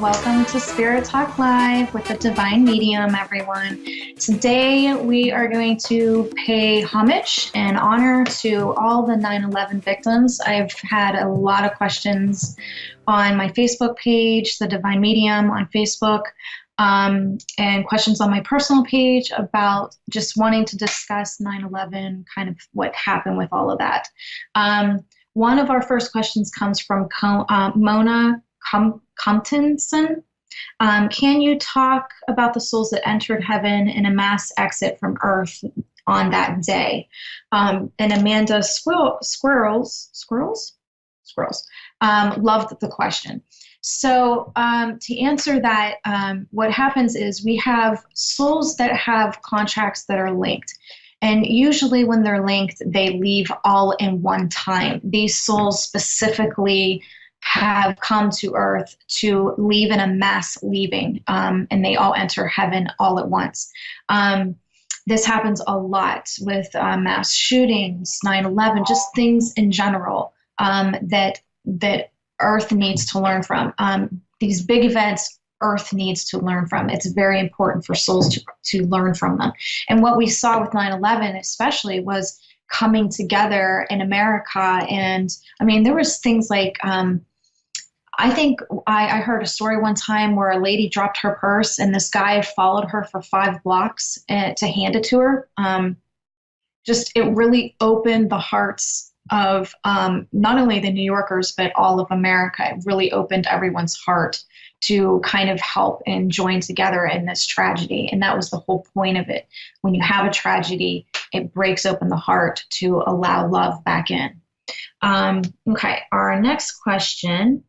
Welcome to Spirit Talk Live with the Divine Medium, everyone. Today we are going to pay homage and honor to all the 9/11 victims. I've had a lot of questions on my Facebook page, the Divine Medium on Facebook, and questions on my personal page about just wanting to discuss 9/11, kind of what happened with all of that. One of our first questions comes from Mona Comptonson. Can you talk about the souls that entered heaven in a mass exit from Earth on that day? And Amanda Squirrels loved the question. So to answer that, what happens is we have souls that have contracts that are linked. And usually when they're linked, they leave all in one time. These souls specifically have come to Earth to leave in a mass leaving, and they all enter heaven all at once. This happens a lot with mass shootings, 9/11, just things in general that Earth needs to learn from. These big events, Earth needs to learn from. It's very important for souls to learn from them. And what we saw with 9/11 especially was coming together in America. And I mean, there was things like, I think I heard a story one time where a lady dropped her purse and this guy followed her for 5 blocks to hand it to her. It really opened the hearts of not only the New Yorkers, but all of America. It really opened everyone's heart to kind of help and join together in this tragedy. And that was the whole point of it. When you have a tragedy, it breaks open the heart to allow love back in. Okay, our next question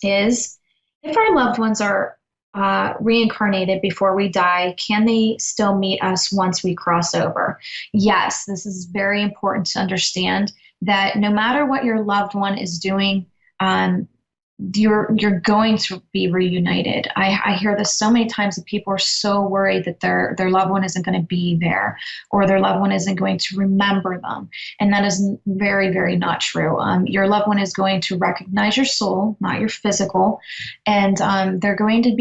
is, if our loved ones are reincarnated before we die, can they still meet us once we cross over? Yes, this is very important to understand that no matter what your loved one is doing, you're going to be reunited. I hear this so many times that people are so worried that their loved one isn't going to be there or their loved one isn't going to remember them. And that is very, very not true. Your loved one is going to recognize your soul, not your physical. And they're going to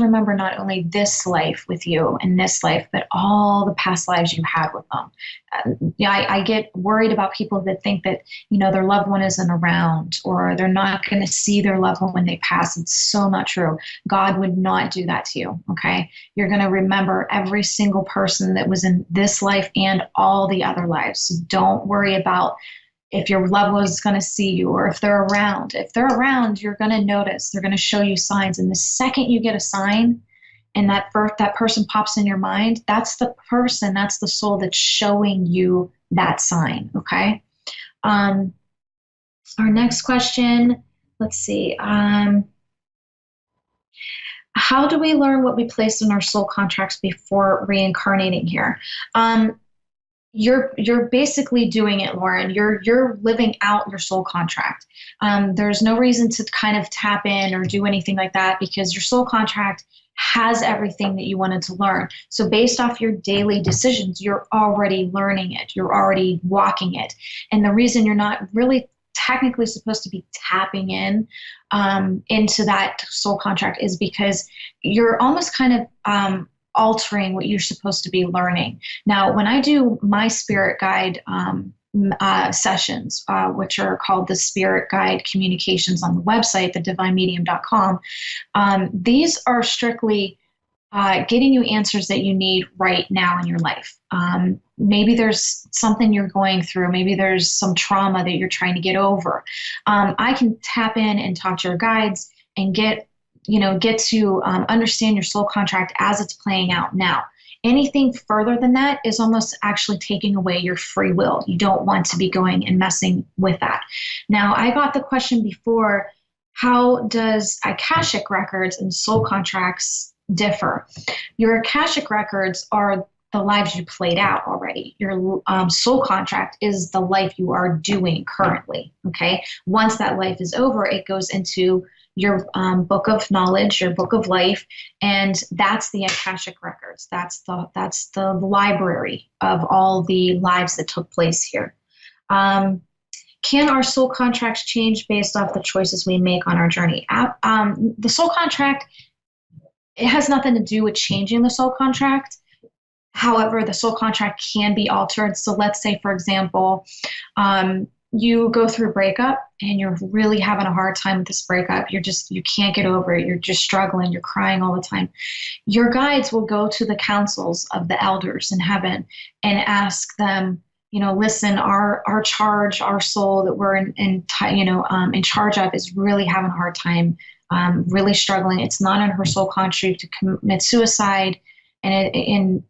remember not only this life with you and this life, but all the past lives you had with them. I get worried about people that think that, their loved one isn't around or they're not going to see their loved one when they pass. It's so not true. God would not do that to you, okay? You're going to remember every single person that was in this life and all the other lives. So don't worry about if your loved one is going to see you or if they're around. If they're around, you're going to notice. They're going to show you signs. And the second you get a sign, and that person pops in your mind, that's the person, that's the soul that's showing you that sign, okay? Our next question, let's see. How do we learn what we placed in our soul contracts before reincarnating here? You're basically doing it, Lauren. You're living out your soul contract. There's no reason to kind of tap in or do anything like that because your soul contract has everything that you wanted to learn. So based off your daily decisions, you're already learning it. You're already walking it. And the reason you're not really technically supposed to be tapping in into that soul contract is because you're almost kind of altering what you're supposed to be learning. Now, when I do my spirit guide sessions, which are called the Spirit Guide Communications on the website, thedivinemedium.com, these are strictly getting you answers that you need right now in your life. Maybe there's something you're going through. Maybe there's some trauma that you're trying to get over. I can tap in and talk to your guides and get to understand your soul contract as it's playing out now. Anything further than that is almost actually taking away your free will. You don't want to be going and messing with that. Now, I got the question before, how does Akashic records and soul contracts differ? Your Akashic records are the lives you played out already. Your soul contract is the life you are doing currently, okay? Once that life is over, it goes into your book of knowledge, your book of life, and that's the Akashic records. That's the library of all the lives that took place here. Can our soul contracts change based off the choices we make on our journey? The soul contract, it has nothing to do with changing the soul contract. However, the soul contract can be altered. So let's say, for example, you go through a breakup and you're really having a hard time with this breakup. You can't get over it. You're just struggling. You're crying all the time. Your guides will go to the councils of the elders in heaven and ask them, listen, our charge, our soul that we're in charge of is really having a hard time, really struggling. It's not in her soul contract to commit suicide, and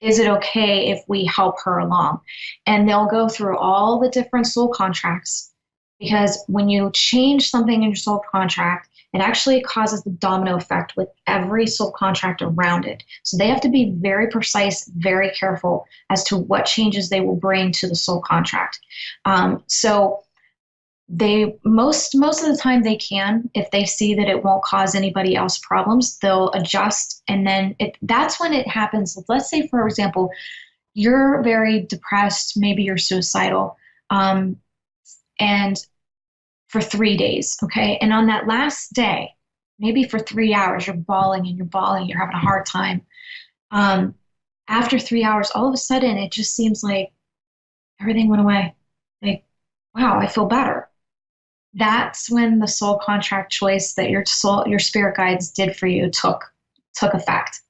is it okay if we help her along? And they'll go through all the different soul contracts, because when you change something in your soul contract, it actually causes the domino effect with every soul contract around it. So they have to be very precise, very careful as to what changes they will bring to the soul contract. So they most of the time they can, if they see that it won't cause anybody else problems, they'll adjust. And then that's when it happens. Let's say, for example, you're very depressed, maybe you're suicidal, and for 3 days, okay? And on that last day, maybe for 3 hours, you're bawling, you're having a hard time. After 3 hours, all of a sudden, it just seems like everything went away. Like, wow, I feel better. That's when the soul contract choice that your spirit guides did for you took effect.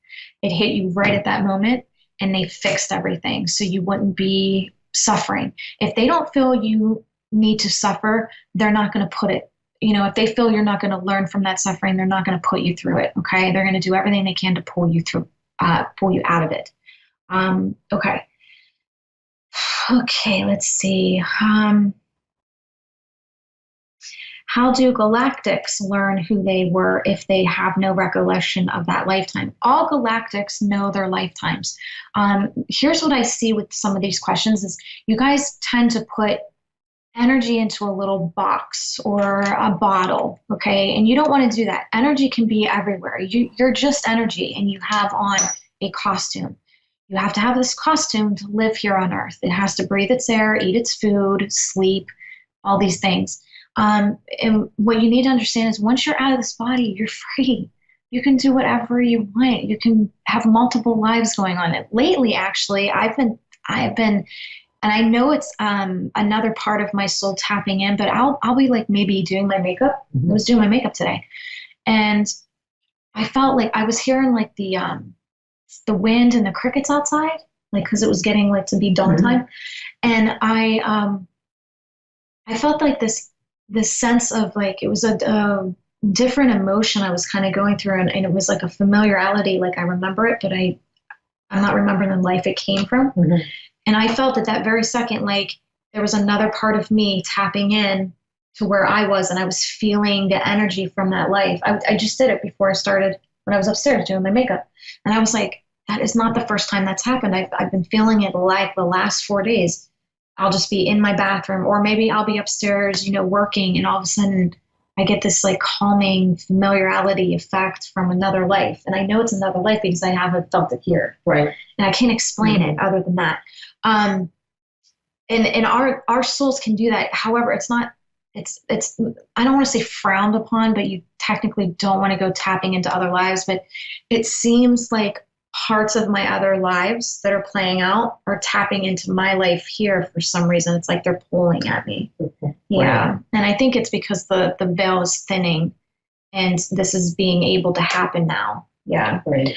It hit you right at that moment, and they fixed everything so you wouldn't be suffering. If they don't feel you need to suffer, they're not going to put it, if they feel you're not going to learn from that suffering, they're not going to put you through it. Okay. They're going to do everything they can to pull you out of it. Okay. Let's see. How do Galactics learn who they were if they have no recollection of that lifetime? All Galactics know their lifetimes. Here's what I see with some of these questions is you guys tend to put energy into a little box or a bottle, okay? And you don't want to do that. Energy can be everywhere. You're just energy, and you have on a costume. You have to have this costume to live here on Earth. It has to breathe its air, eat its food, sleep, all these things. And what you need to understand is once you're out of this body, you're free. You can do whatever you want. You can have multiple lives going on. And lately, actually, I've been, and I know it's another part of my soul tapping in, but I'll be like maybe doing my makeup. Mm-hmm. I was doing my makeup today, and I felt like I was hearing like the wind and the crickets outside, like because it was getting like to be dawn time, and I felt like this sense of like it was a different emotion I was kind of going through, and it was like a familiarity, like I remember it, but I'm not remembering the life it came from. Mm-hmm. And I felt at that very second like there was another part of me tapping in to where I was, and I was feeling the energy from that life. I just did it before I started, when I was upstairs doing my makeup, and I was like, that is not the first time that's happened. I've been feeling it like the last 4 days. I'll just be in my bathroom, or maybe I'll be upstairs, working, and all of a sudden I get this like calming familiarity effect from another life. And I know it's another life because I haven't felt it here. Right. And I can't explain it other than that. And our souls can do that. However, it's not, it's, I don't want to say frowned upon, but you technically don't want to go tapping into other lives, but it seems like parts of my other lives that are playing out are tapping into my life here for some reason. It's like they're pulling at me. Okay. Yeah. Right. And I think it's because the veil is thinning and this is being able to happen now. Yeah. Right.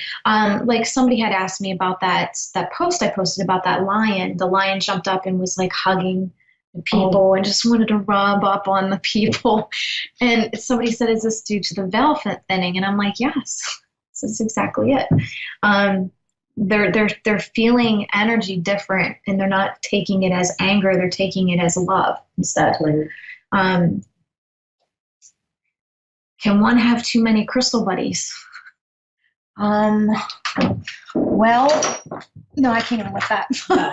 Like somebody had asked me about that post I posted about that lion. The lion jumped up and was like hugging the people and just wanted to rub up on the people. And somebody said, is this due to the veil thinning? And I'm like, yes. That's exactly it. They're feeling energy different, and they're not taking it as anger. They're taking it as love instead. Can one have too many crystal buddies? Well, no, I can't even with that. No,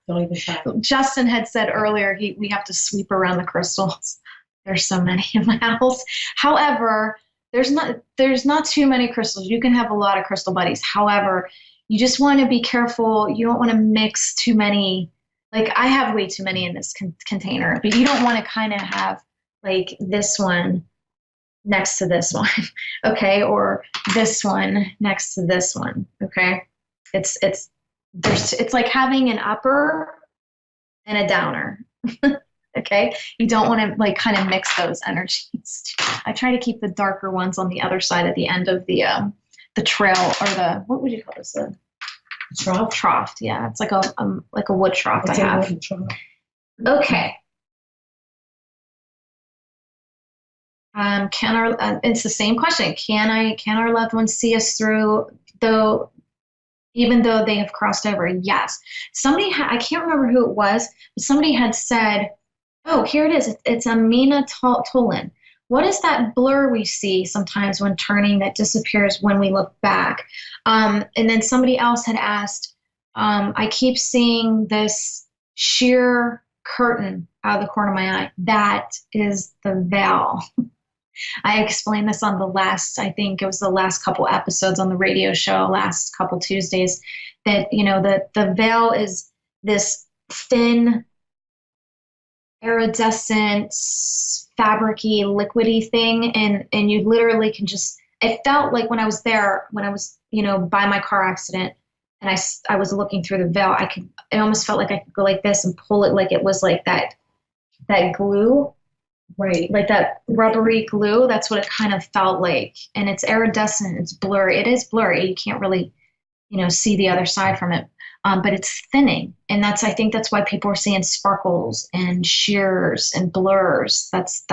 don't even try. Justin had said earlier we have to sweep around the crystals. There's so many in my house. However, there's not too many crystals. You can have a lot of crystal buddies. However, you just want to be careful. You don't want to mix too many Like I have way too many in this container, but you don't want to kind of have like this one next to this one, okay, or this one next to this one, okay. It's like having an upper and a downer. Okay, you don't want to like kind of mix those energies. I try to keep the darker ones on the other side at the end of the trail, or the, what would you call this, the trough. Yeah, it's like a wood trough. It's I have. Okay. Can our it's the same question. Can our loved ones see us through, though, even though they have crossed over? Yes. Somebody I can't remember who it was, but somebody had said, oh, here it is. It's Amina Tolan. What is that blur we see sometimes when turning that disappears when we look back? And then somebody else had asked, I keep seeing this sheer curtain out of the corner of my eye. That is the veil. I explained this on the last, I think it was the last couple episodes on the radio show, last couple Tuesdays, that, the veil is this thin, iridescent, fabricy, liquidy thing. And you literally can just, it felt like when I was there, when I was, by my car accident, and I was looking through the veil, it almost felt like I could go like this and pull it like it was like that glue. Right. Like that rubbery glue. That's what it kind of felt like. And it's iridescent. It's blurry. It is blurry. You can't really, see the other side from it. But it's thinning. And I think that's why people are seeing sparkles and shears and blurs. That's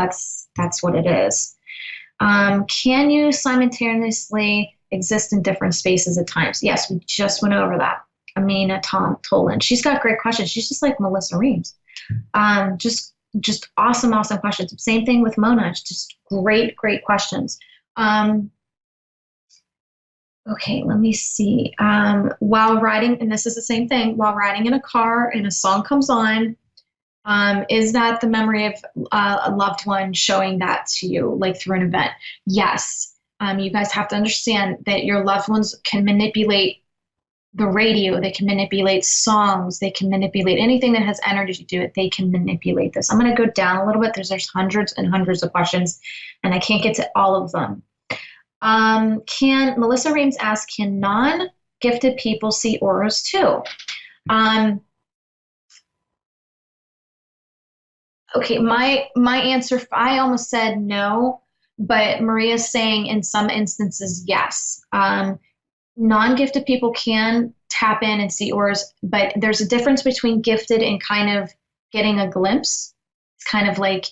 what it is. Can you simultaneously exist in different spaces at times? Yes, we just went over that. Amina Tolan. She's got great questions. She's just like Melissa Reams. Just awesome questions. Same thing with Mona. It's just great questions. Okay, let me see. While riding, and this is the same thing, while riding in a car and a song comes on, is that the memory of a loved one showing that to you, like through an event? Yes. You guys have to understand that your loved ones can manipulate the radio, they can manipulate songs, they can manipulate anything that has energy to do it. They can manipulate this. I'm going to go down a little bit. There's hundreds and hundreds of questions, and I can't get to all of them. Melissa Reams ask, can non-gifted people see auras too? Okay, my answer, I almost said no, but Maria's saying in some instances, yes. Non-gifted people can tap in and see auras, but there's a difference between gifted and kind of getting a glimpse. It's kind of like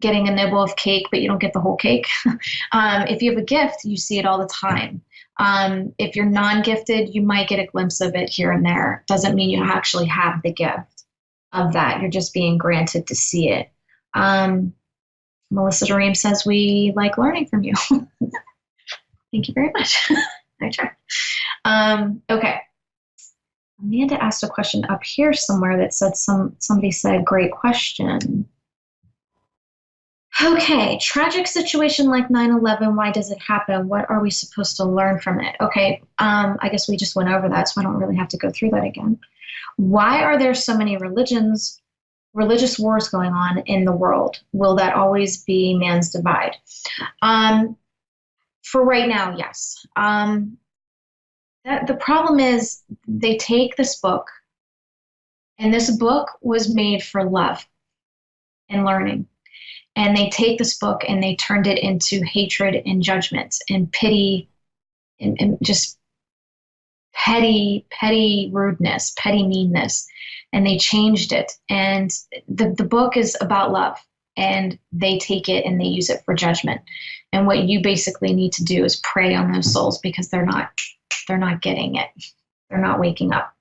getting a nibble of cake, but you don't get the whole cake. If you have a gift, you see it all the time. If you're non-gifted, you might get a glimpse of it here and there. Doesn't mean you actually have the gift of that. You're just being granted to see it. Melissa Doreen says, we like learning from you. Thank you very much. I tried. Okay. Amanda asked a question up here somewhere that said somebody said, great question. Okay, tragic situation like 9/11, why does it happen? What are we supposed to learn from it? Okay, I guess we just went over that, so I don't really have to go through that again. Why are there so many religious wars going on in the world? Will that always be man's divide? For right now, yes. The problem is they take this book, and this book was made for love and learning. And they take this book and they turned it into hatred and judgment and pity and just petty rudeness, petty meanness. And they changed it. And the book is about love. And they take it and they use it for judgment. And what you basically need to do is pray on those souls, because they're not getting it. They're not waking up.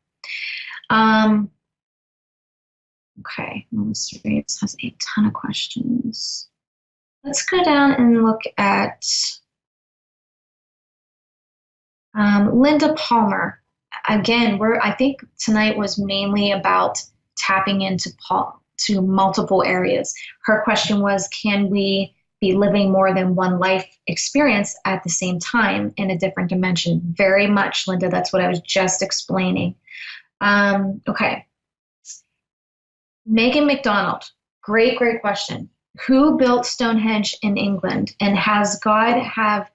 Okay, Melissa Reeves has a ton of questions. Let's go down and look at Linda Palmer. Again, I think tonight was mainly about tapping into multiple areas. Her question was, can we be living more than one life experience at the same time in a different dimension? Very much, Linda. That's what I was just explaining. Okay. Meghan McDonald, great, great question. Who built Stonehenge in England? And has God, I'm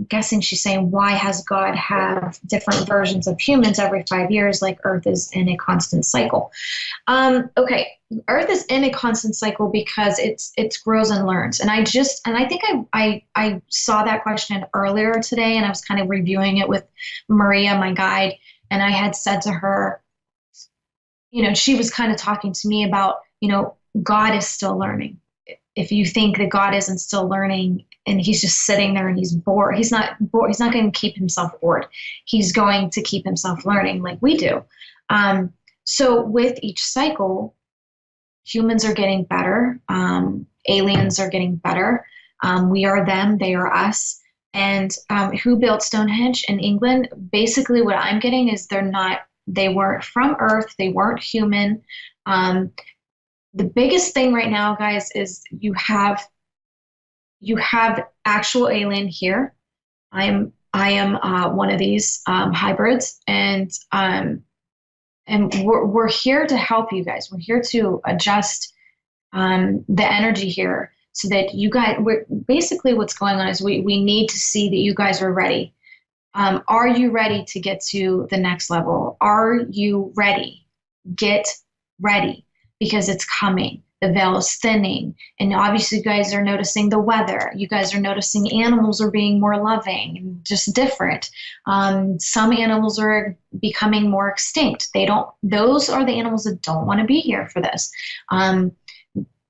guessing she's saying, why has God have different versions of humans every 5 years, like Earth is in a constant cycle? Okay, Earth is in a constant cycle because it's grows and learns. And I think I saw that question earlier today, and I was kind of reviewing it with Maria, my guide, and I had said to her, she was kind of talking to me about, God is still learning. If you think that God isn't still learning and he's just sitting there and he's bored, he's not bored. He's not going to keep himself bored. He's going to keep himself learning like we do. So with each cycle, humans are getting better. Aliens are getting better. We are them, they are us. And who built Stonehenge in England? Basically what I'm getting is they weren't from Earth. They weren't human. The biggest thing right now, guys, is you have actual alien here. I am one of these hybrids, and we're here to help you guys. We're here to adjust the energy here so that you guys. Basically what's going on is we need to see that you guys are ready. Are you ready to get to the next level? Are you ready? Get ready, because it's coming. The veil is thinning. And obviously you guys are noticing the weather. You guys are noticing animals are being more loving and just different. Some animals are becoming more extinct. Those are the animals that don't want to be here for this.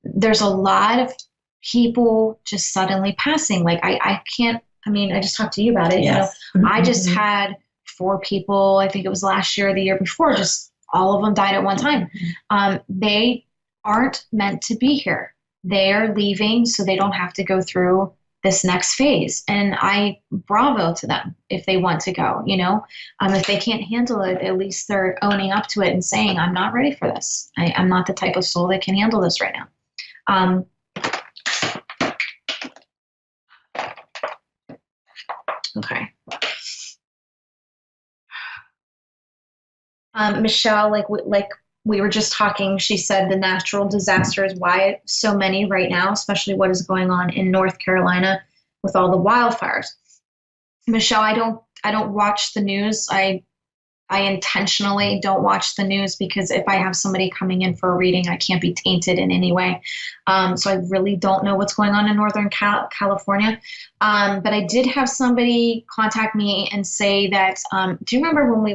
There's a lot of people just suddenly passing. Like I just talked to you about it. Yes. I just had 4 people, I think it was last year or the year before, just all of them died at one time. They aren't meant to be here. They are leaving so they don't have to go through this next phase. And bravo to them if they want to go, if they can't handle it, at least they're owning up to it and saying, I'm not ready for this. I'm not the type of soul that can handle this right now. Okay. Michelle, like we were just talking, she said the natural disaster is why so many right now, especially what is going on in North Carolina with all the wildfires. Michelle, I don't watch the news. I intentionally don't watch the news because if I have somebody coming in for a reading, I can't be tainted in any way. So I really don't know what's going on in Northern California. But I did have somebody contact me and say that, do you remember when we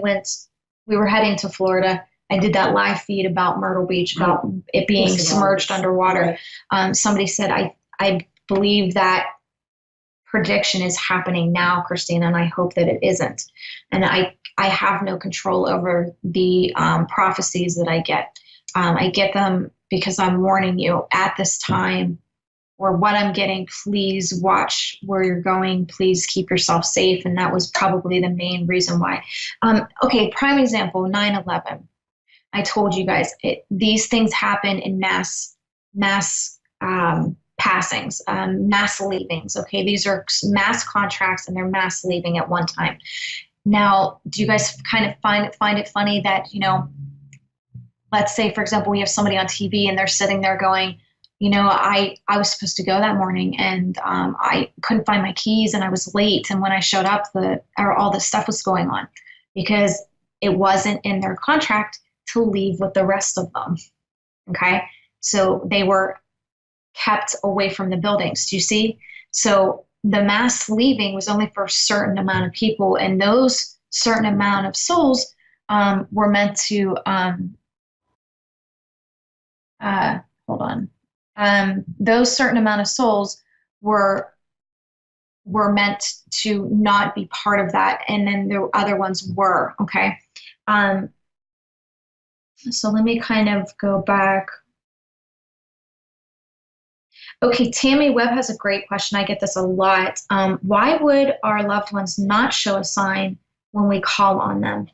were heading to Florida? I did that live feed about Myrtle Beach, about it being submerged underwater. Right. Somebody said, I believe that prediction is happening now, Christina, and I hope that it isn't. And I have no control over the prophecies that I get. I get them because I'm warning you at this time, or what I'm getting, please watch where you're going. Please keep yourself safe. And that was probably the main reason why. Okay, prime example, 9/11. I told you guys, these things happen in mass passings, mass leavings. Okay, these are mass contracts and they're mass leaving at one time. Now, do you guys kind of find it funny that, let's say, for example, we have somebody on TV and they're sitting there going, I was supposed to go that morning and I couldn't find my keys and I was late. And when I showed up, all this stuff was going on because it wasn't in their contract to leave with the rest of them. Okay. So they were kept away from the buildings. Do you see? So the mass leaving was only for a certain amount of people, and those certain amount of souls were meant to hold on. Those certain amount of souls were meant to not be part of that, and then the other ones were. Okay. So let me kind of go back. Okay, Tammy Webb has a great question. I get this a lot. Why would our loved ones not show a sign when we call on them?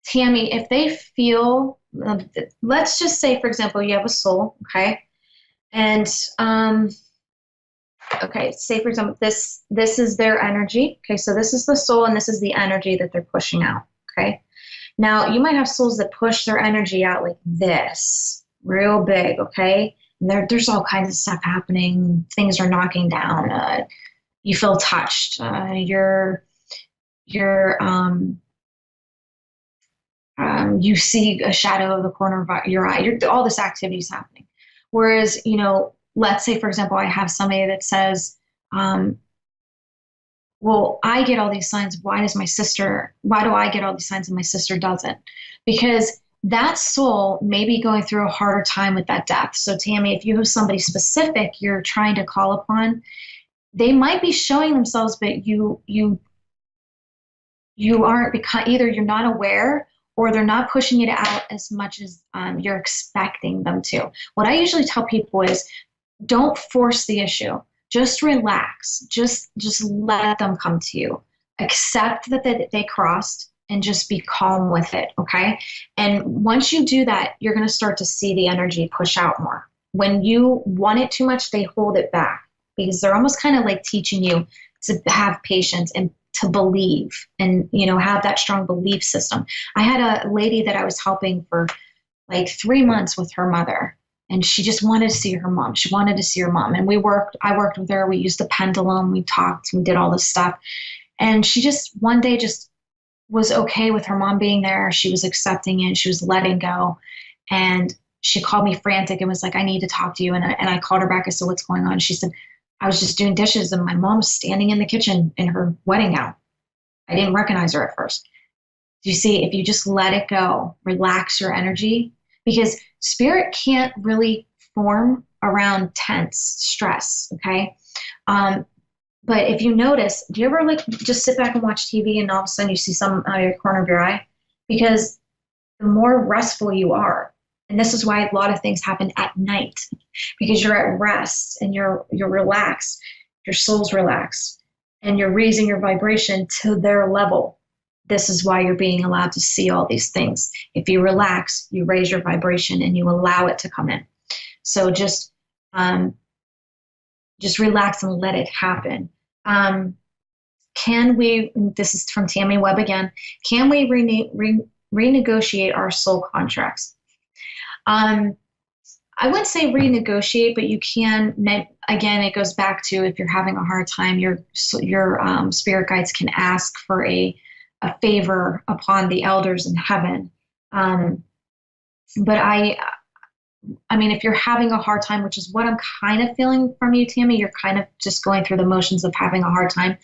Tammy, if they feel, let's just say, for example, you have a soul, okay? And, okay, say, for example, this is their energy. Okay, so this is the soul and this is the energy that they're pushing out, okay? Now, you might have souls that push their energy out like this, real big, okay? And there's all kinds of stuff happening. Things are knocking down. You feel touched. You see a shadow of the corner of your eye. All this activity is happening. Whereas, let's say, for example, I have somebody that says, well, I get all these signs. Why do I get all these signs and my sister doesn't? Because that soul may be going through a harder time with that death. So Tammy, if you have somebody specific you're trying to call upon, they might be showing themselves, but you aren't, because either you're not aware or they're not pushing it out as much as you're expecting them to. What I usually tell people is, don't force the issue. Just relax. Just let them come to you. Accept that they crossed and just be calm with it, okay? And once you do that, you're going to start to see the energy push out more. When you want it too much, they hold it back because they're almost kind of like teaching you to have patience and to believe and, have that strong belief system. I had a lady that I was helping for like 3 months with her mother, and she just wanted to see her mom. She wanted to see her mom. And I worked with her. We used the pendulum. We talked. We did all this stuff. And she just one day just was okay with her mom being there. She was accepting it. She was letting go. And she called me frantic and was like, I need to talk to you. And I called her back. I said, what's going on? She said, I was just doing dishes and my mom was standing in the kitchen in her wedding gown. I didn't recognize her at first. You see, if you just let it go, relax your energy, because spirit can't really form around tense stress, okay? But if you notice, do you ever just sit back and watch TV and all of a sudden you see something out of your corner of your eye? Because the more restful you are, and this is why a lot of things happen at night, because you're at rest and you're relaxed, your soul's relaxed, and you're raising your vibration to their level. This is why you're being allowed to see all these things. If you relax, you raise your vibration and you allow it to come in. So just relax and let it happen. This is from Tammy Webb again, can we renegotiate our soul contracts? I wouldn't say renegotiate, but you can, again, it goes back to if you're having a hard time, your spirit guides can ask for a favor upon the elders in heaven. But I mean, if you're having a hard time, which is what I'm kind of feeling from you, Tammy, you're kind of just going through the motions of having a hard time.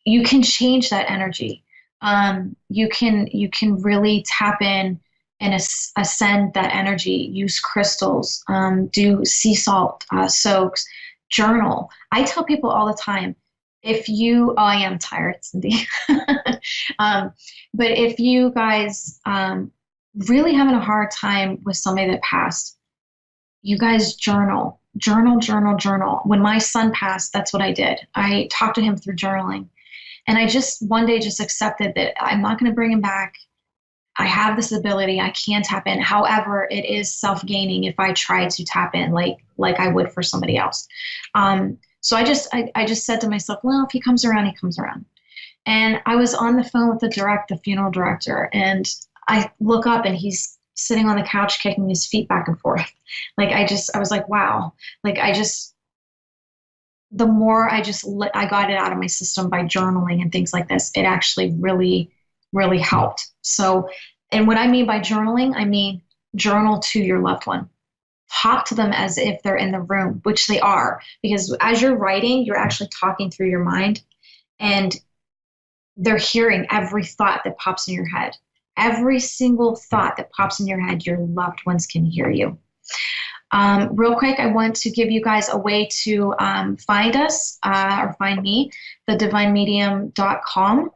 You can change that energy. You can really tap in and ascend that energy. Use crystals. Do sea salt soaks. Journal. I tell people all the time, I am tired, Cindy. But if you guys really having a hard time with somebody that passed, you guys journal. When my son passed, that's what I did. I talked to him through journaling. And I just one day just accepted that I'm not going to bring him back. I have this ability. I can tap in. However, it is self-gaining if I try to tap in like I would for somebody else. So I just said to myself, well, if he comes around, he comes around. And I was on the phone with the funeral director, and I look up and he's sitting on the couch kicking his feet back and forth. I was like, wow. The more I got it out of my system by journaling and things like this, it actually really, really helped. So, and what I mean by journaling, I mean journal to your loved one. Talk to them as if they're in the room, which they are, because as you're writing, you're actually talking through your mind, and they're hearing every thought that pops in your head. Every single thought that pops in your head, your loved ones can hear you. Real quick, I want to give you guys a way to find us or find me. thedivinemedium.com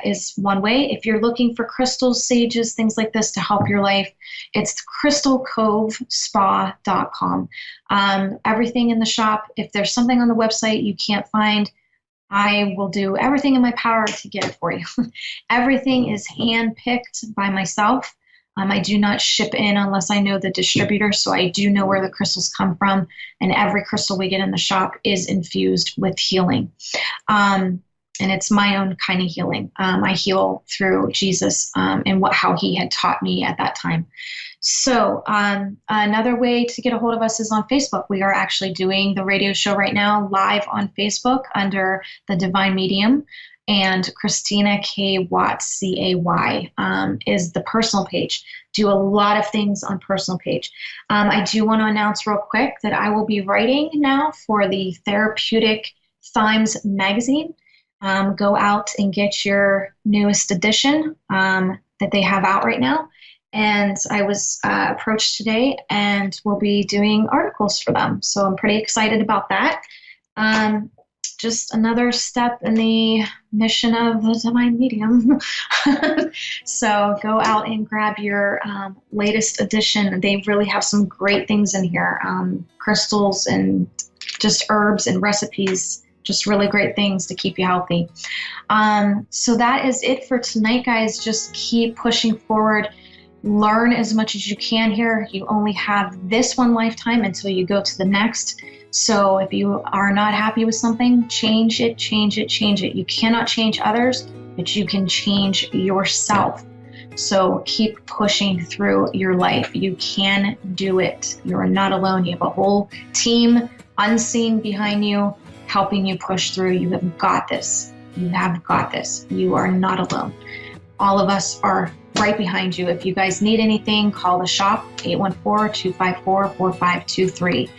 is one way. If you're looking for crystals, sages, things like this to help your life, it's crystalcovespa.com. Everything in the shop. If there's something on the website you can't find, I will do everything in my power to get it for you. Everything is hand-picked by myself. I do not ship in unless I know the distributor, so I do know where the crystals come from, and every crystal we get in the shop is infused with healing. and it's my own kind of healing. I heal through Jesus and how he had taught me at that time. So another way to get a hold of us is on Facebook. We are actually doing the radio show right now live on Facebook under the Divine Medium. And Christina K. Watts, C-A-Y, is the personal page. Do a lot of things on personal page. I do want to announce real quick that I will be writing now for the Therapeutic Times magazine. Go out and get your newest edition that they have out right now. And I was approached today and we'll be doing articles for them. So I'm pretty excited about that. Just another step in the mission of the Divine Medium. So go out and grab your latest edition. They really have some great things in here. Crystals and just herbs and recipes. Just really great things to keep you healthy. So that is it for tonight, guys. Just keep pushing forward. Learn as much as you can here. You only have this one lifetime until you go to the next. So if you are not happy with something, change it, change it, change it. You cannot change others, but you can change yourself. So keep pushing through your life. You can do it. You are not alone. You have a whole team unseen behind you, helping you push through. You have got this. You have got this. You are not alone. All of us are right behind you. If you guys need anything, call the shop, 814-254-4523.